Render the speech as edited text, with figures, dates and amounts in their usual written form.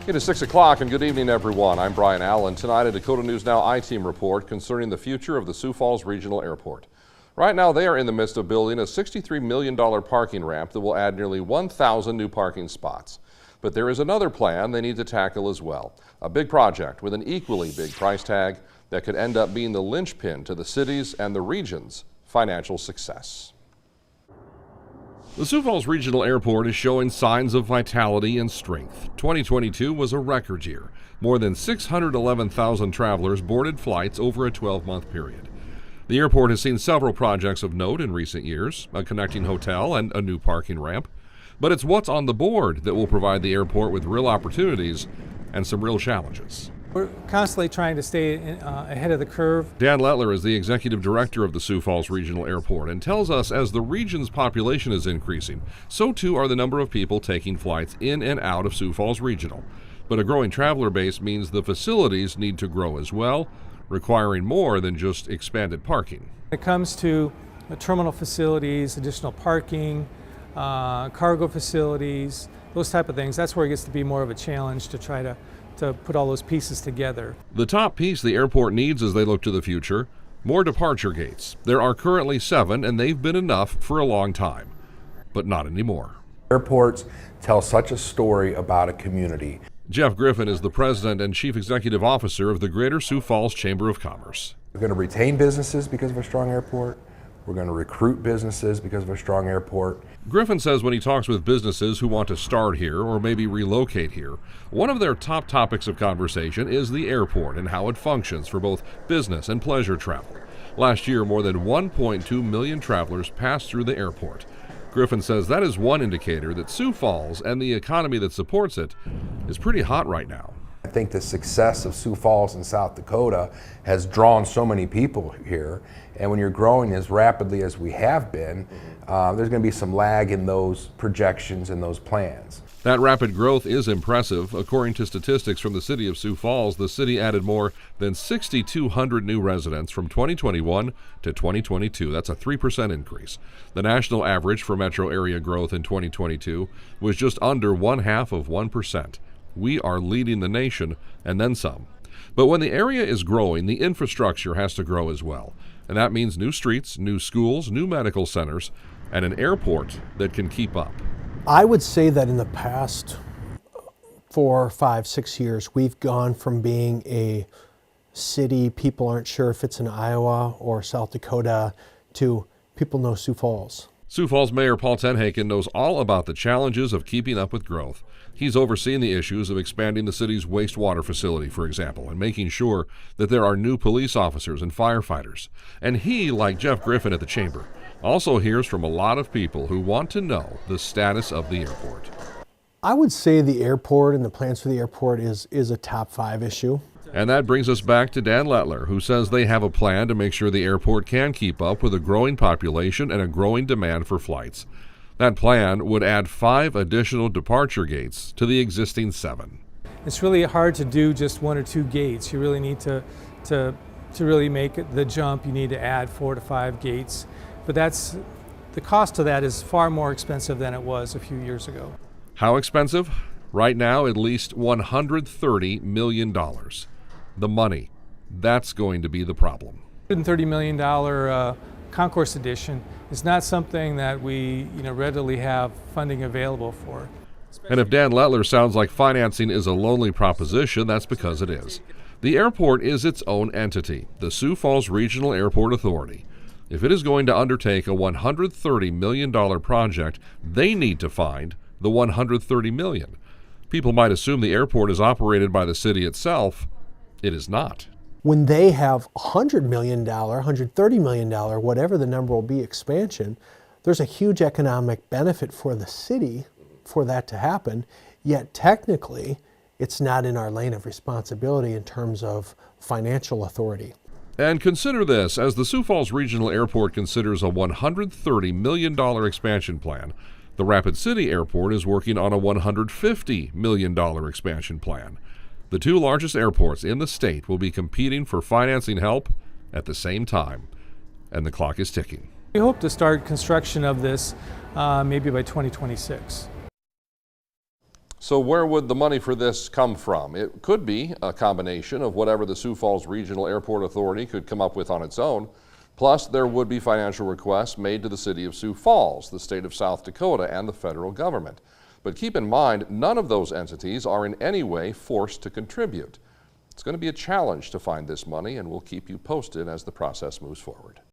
It is 6 o'clock and good evening, everyone. I'm Brian Allen. Tonight, a Dakota News Now I-Team report concerning the future of the Sioux Falls Regional Airport. Right now, they are in the midst of building a $63 million parking ramp that will add nearly 1,000 new parking spots. But there is another plan they need to tackle as well. A big project with an equally big price tag that could end up being the linchpin to the city's and the region's financial success. The Sioux Falls Regional Airport is showing signs of vitality and strength. 2022 was a record year. More than 611,000 travelers boarded flights over a 12-month period. The airport has seen several projects of note in recent years, a connecting hotel and a new parking ramp. But it's what's on the board that will provide the airport with real opportunities and some real challenges. We're constantly trying to stay ahead of the curve. Dan Lettler is the executive director of the Sioux Falls Regional Airport and tells us as the region's population is increasing, so too are the number of people taking flights in and out of Sioux Falls Regional. But a growing traveler base means the facilities need to grow as well, requiring more than just expanded parking. When it comes to terminal facilities, additional parking, cargo facilities, those type of things, that's where it gets to be more of a challenge to try to put all those pieces together. The top piece the airport needs as they look to the future, more departure gates. There are currently 7 and they've been enough for a long time, but not anymore. Airports tell such a story about a community. Jeff Griffin is the president and chief executive officer of the Greater Sioux Falls Chamber of Commerce. We're going to retain businesses because of a strong airport. We're going to recruit businesses because of a strong airport. Griffin says when he talks with businesses who want to start here or maybe relocate here, one of their top topics of conversation is the airport and how it functions for both business and pleasure travel. Last year, more than 1.2 million travelers passed through the airport. Griffin says that is one indicator that Sioux Falls and the economy that supports it is pretty hot right now. I think the success of Sioux Falls and South Dakota has drawn so many people here, and when you're growing as rapidly as we have been, there's going to be some lag in those projections and those plans. That rapid growth is impressive. According to statistics from the city of Sioux Falls, the city added more than 6,200 new residents from 2021 to 2022. That's a 3% increase. The national average for metro area growth in 2022 was just under 0.5%. We are leading the nation, and then some. But when the area is growing, the infrastructure has to grow as well. And that means new streets, new schools, new medical centers, and an airport that can keep up. I would say that in the past 4, 5, 6 years, we've gone from being a city, people aren't sure if it's in Iowa or South Dakota, to people know Sioux Falls. Sioux Falls Mayor Paul Tenhaken knows all about the challenges of keeping up with growth. He's overseen the issues of expanding the city's wastewater facility, for example, and making sure that there are new police officers and firefighters. And he, like Jeff Griffin at the Chamber, also hears from a lot of people who want to know the status of the airport. I would say the airport and the plans for the airport is a top 5 issue. And that brings us back to Dan Lettler, who says they have a plan to make sure the airport can keep up with a growing population and a growing demand for flights. That plan would add 5 additional departure gates to the existing 7. It's really hard to do just 1 or 2 gates. You really need to really make the jump, you need to add 4 to 5 gates. But the cost of that is far more expensive than it was a few years ago. How expensive? Right now, at least $130 million. The money, that's going to be the problem. $130 million concourse addition is not something that we readily have funding available for. And if Dan Lettler sounds like financing is a lonely proposition, that's because it is. The airport is its own entity, the Sioux Falls Regional Airport Authority. If it is going to undertake a $130 million project, they need to find the $130 million. People might assume the airport is operated by the city itself. It is not. When they have $100 million, $130 million, whatever the number will be, expansion, there's a huge economic benefit for the city for that to happen, yet technically it's not in our lane of responsibility in terms of financial authority. And consider this, as the Sioux Falls Regional Airport considers a $130 million expansion plan, the Rapid City Airport is working on a $150 million expansion plan. The 2 largest airports in the state will be competing for financing help at the same time, and the clock is ticking. We hope to start construction of this maybe by 2026. So where would the money for this come from? It could be a combination of whatever the Sioux Falls Regional Airport Authority could come up with on its own. Plus, there would be financial requests made to the city of Sioux Falls, the state of South Dakota, and the federal government. But keep in mind, none of those entities are in any way forced to contribute. It's going to be a challenge to find this money, and we'll keep you posted as the process moves forward.